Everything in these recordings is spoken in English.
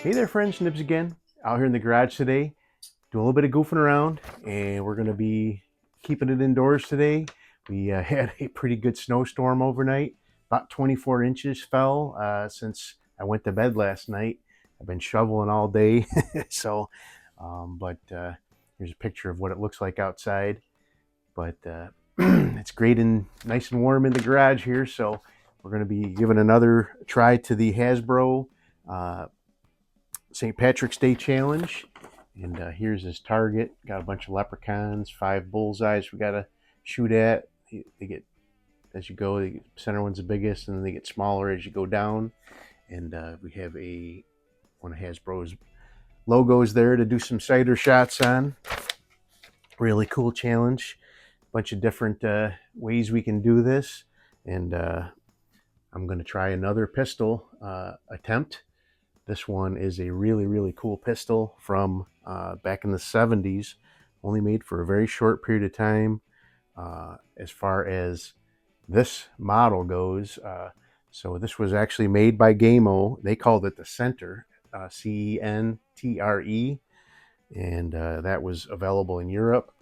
Hey there friends, Nibs again. Out here in the garage today, doing a little bit of goofing around, and we're going to be keeping it indoors today. We had a pretty good snowstorm overnight. About 24 inches fell since I went to bed last night. I've been shoveling all day. But here's a picture of what it looks like outside. But it's great and nice and warm in the garage here, so we're going to be giving another try to the Hasbro uh, St. Patrick's Day Challenge. And here's his target. Got a bunch of leprechauns, 5 bullseyes we got to shoot at. They get, as you go, the center one's the biggest, and then they get smaller as you go down. And we have one of Hasbro's logos there to do some cider shots on. Really cool challenge. Bunch of different ways we can do this. And I'm going to try another pistol attempt. This one is a really, really cool pistol from back in the 70s, only made for a very short period of time as far as this model goes. So this was actually made by Gamo. They called it the Center, Centre, and that was available in Europe.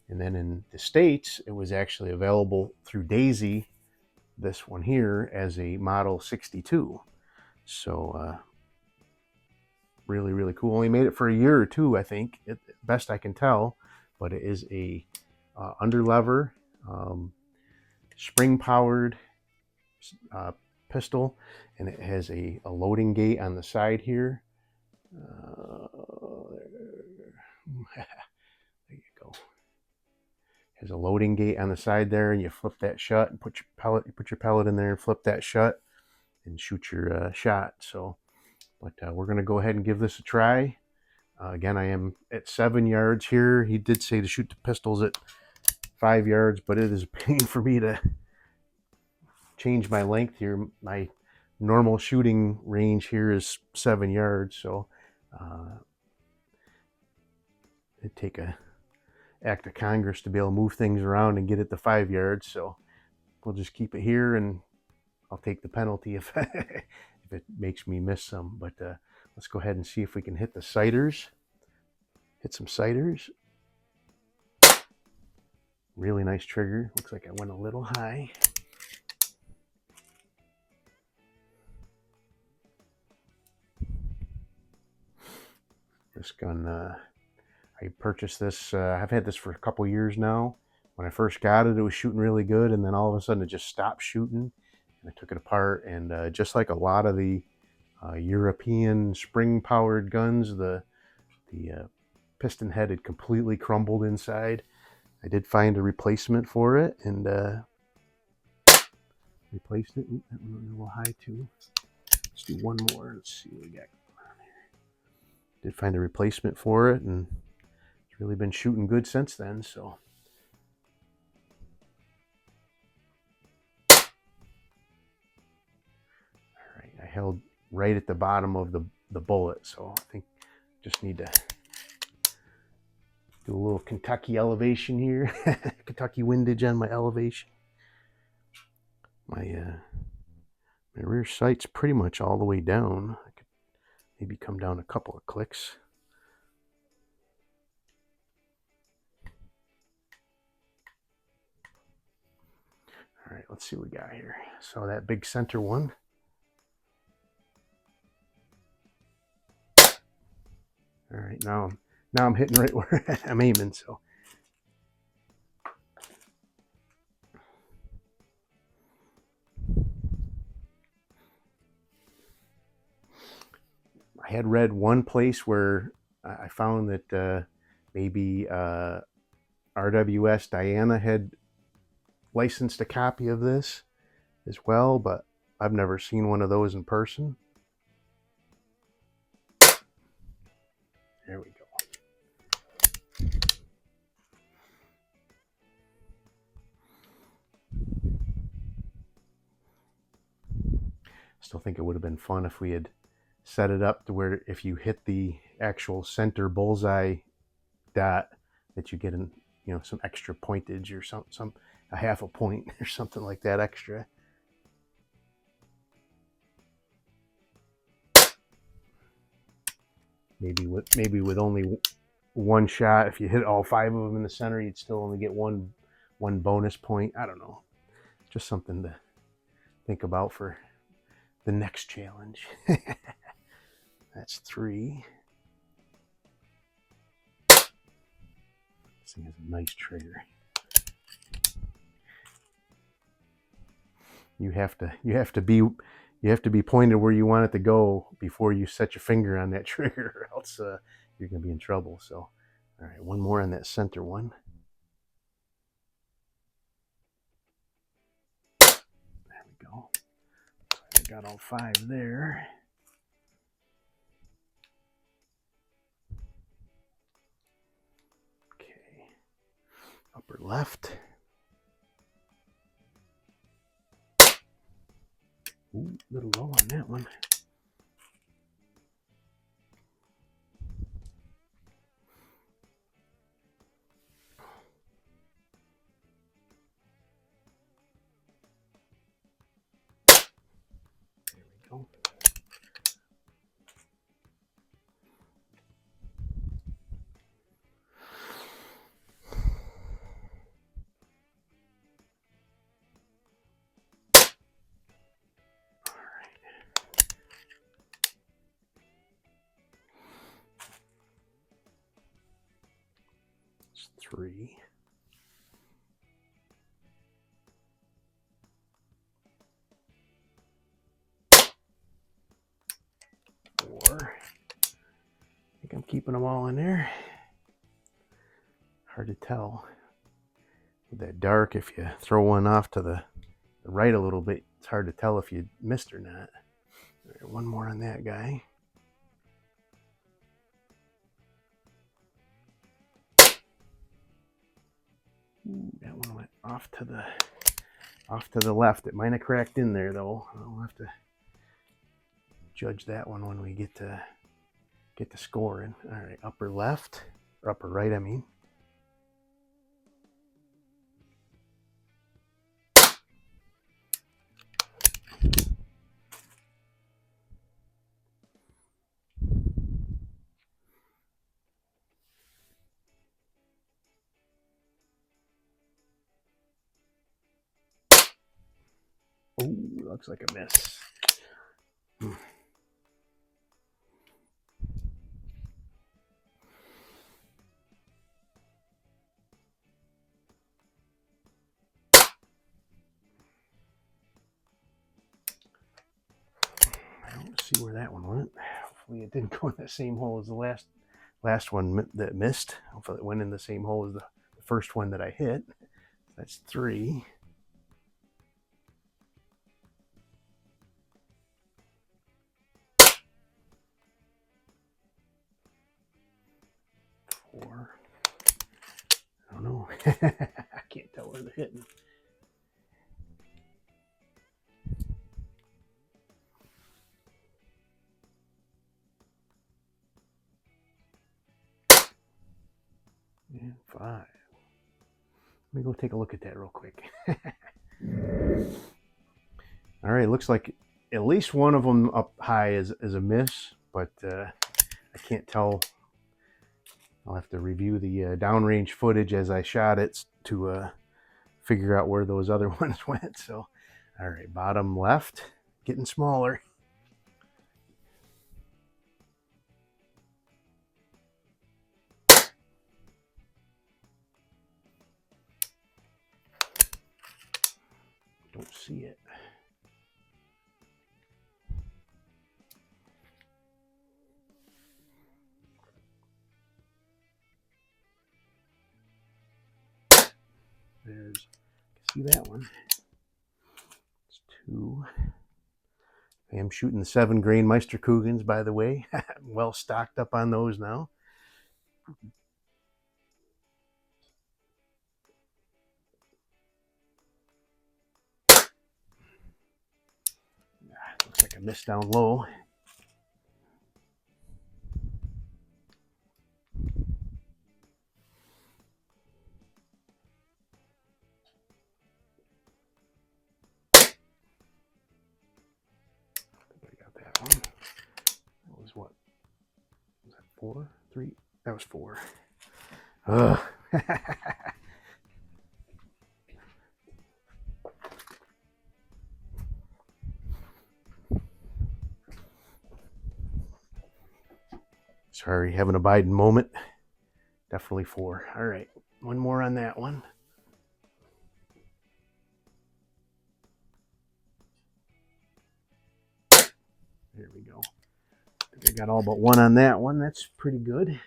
And then in the States, it was actually available through Daisy, this one here, as a Model 62. So really, really cool. Only made it for a year or two, I think, best I can tell. But it is a underlever, spring-powered pistol, and it has a loading gate on the side here. There you go. Has a loading gate on the side there, and you flip that shut and put your pellet in there and flip that shut and shoot your shot. So, but we're going to go ahead and give this a try. Again, I am at 7 yards here. He did say to shoot the pistols at 5 yards, but it is a pain for me to change my length here. My normal shooting range here is 7 yards, so it'd take a act of Congress to be able to move things around and get it to 5 yards. So we'll just keep it here, and I'll take the penalty if if it makes me miss some. But let's go ahead and see if we can hit the sighters. Hit some sighters. Really nice trigger. Looks like I went a little high. This gun, I purchased this. I've had this for a couple years now. When I first got it, it was shooting really good, and then all of a sudden it just stopped shooting. And I took it apart, and just like a lot of the European spring-powered guns, the piston head had completely crumbled inside. I did find a replacement for it, and replaced it. Ooh, that one went a little high too. Let's do one more. Let's see what we got going on here. Did find a replacement for it, and it's really been shooting good since then. So. All right, I held right at the bottom of the bullet, so I think just need to do a little Kentucky elevation here. Kentucky windage on my elevation. My rear sight's pretty much all the way down. I could maybe come down a couple of clicks. All right, let's see what we got here. So that big center one. All right, now I'm hitting right where I'm aiming. So. I had read one place where I found that maybe RWS Diana had licensed a copy of this as well, but I've never seen one of those in person. There we go. Still think it would have been fun if we had set it up to where if you hit the actual center bullseye dot, that you get some extra pointage or some a half a point or something like that extra. maybe with only one shot, if you hit all 5 of them in the center, you'd still only get one bonus point. I don't know. Just something to think about for the next challenge. That's 3. This thing has a nice trigger. You have to be pointed where you want it to go before you set your finger on that trigger, or else you're gonna be in trouble. So, all right, one more on that center one. There we go. I got all 5 there. Okay, upper left. Ooh, a little low on that one. There we go. All right. It's 3. 4. I think I'm keeping them all in there. Hard to tell with that dark. If you throw one off to the right a little bit, it's hard to tell if you missed or not. All right, one more on that guy. Ooh, that one went off to the left. It might have cracked in there though. I'll have to judge that one when we get to scoring. All right, upper left, or upper right, I mean. Oh, looks like a miss. I don't see where that one went. Hopefully it didn't go in the same hole as the last one that missed. Hopefully it went in the same hole as the first one that I hit. That's 3. 4. I don't know. I can't tell where they're hitting. And 5. Let me go take a look at that real quick. All right, looks like at least one of them up high is a miss, but I can't tell. I'll have to review the downrange footage as I shot it to figure out where those other ones went. So, all right, bottom left, getting smaller. Don't see it. There's, see that one. It's 2. I am shooting the 7-grain Meisterkugels, by the way. I'm well stocked up on those now. Looks like I missed down low. I got that one. That was what? Was that 4, 3, that was 4. Ugh. Sorry, having a Biden moment. Definitely 4. All right, one more on that one. There we go. I think I got all but 1 on that one. That's pretty good.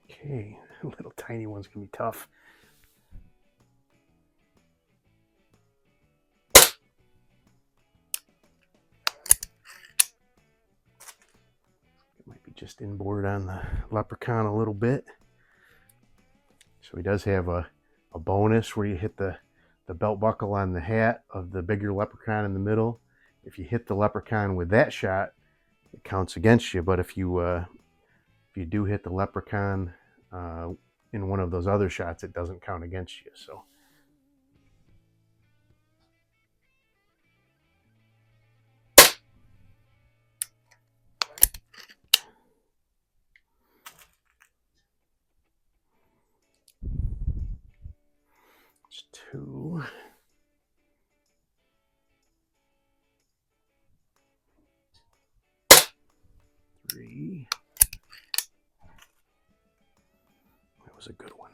Okay, little tiny ones can be tough. It might be just inboard on the leprechaun a little bit. So he does have a bonus where you hit the belt buckle on the hat of the bigger leprechaun in the middle. If you hit the leprechaun with that shot, it counts against you. But if you do hit the leprechaun in one of those other shots, it doesn't count against you. So it's 2. 3. That was a good one.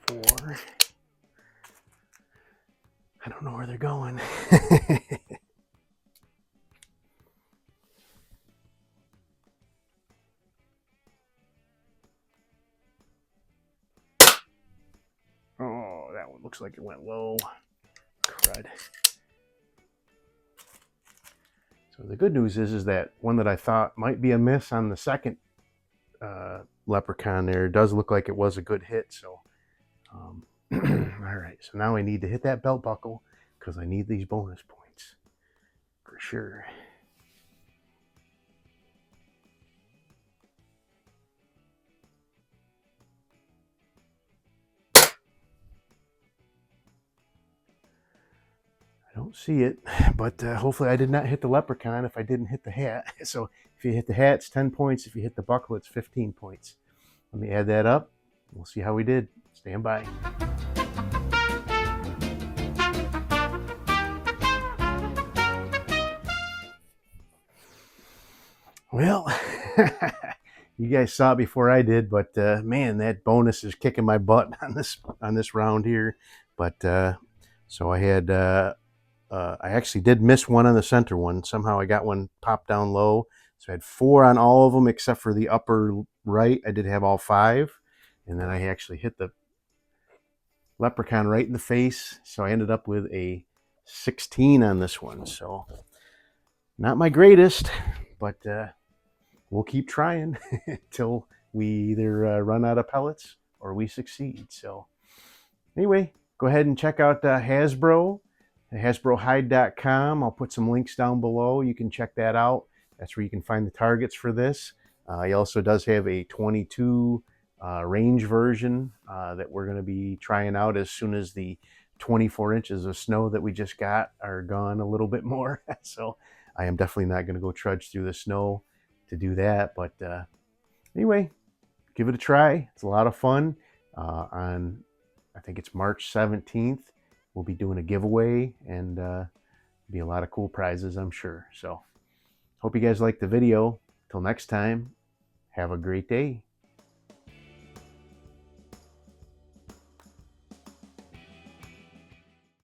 4. I don't know where they're going. Oh, that one looks like it went low. Crud. So the good news is that one that I thought might be a miss on the second leprechaun there does look like it was a good hit. So all right, so now I need to hit that belt buckle because I need these bonus points for sure. I don't see it, but hopefully I did not hit the leprechaun if I didn't hit the hat. So if you hit the hat, it's 10 points. If you hit the buckle, it's 15 points. Let me add that up. We'll see how we did. Stand by. Well, you guys saw it before I did, but man, that bonus is kicking my butt on this round here. But so I had I actually did miss one on the center one. Somehow I got one popped down low. So I had 4 on all of them except for the upper right. I did have all 5, and then I actually hit the leprechaun right in the face. So I ended up with a 16 on this one. So not my greatest, but we'll keep trying until we either run out of pellets or we succeed. So anyway, go ahead and check out Hasbro, HasbroHide.com. I'll put some links down below. You can check that out. That's where you can find the targets for this. He also does have a 22 range version that we're going to be trying out as soon as the 24 inches of snow that we just got are gone a little bit more. So I am definitely not going to go trudge through the snow to do that. But anyway, give it a try. It's a lot of fun. On, I think it's March 17th, we'll be doing a giveaway, and be a lot of cool prizes, I'm sure. So hope you guys liked the video. Till next time, have a great day.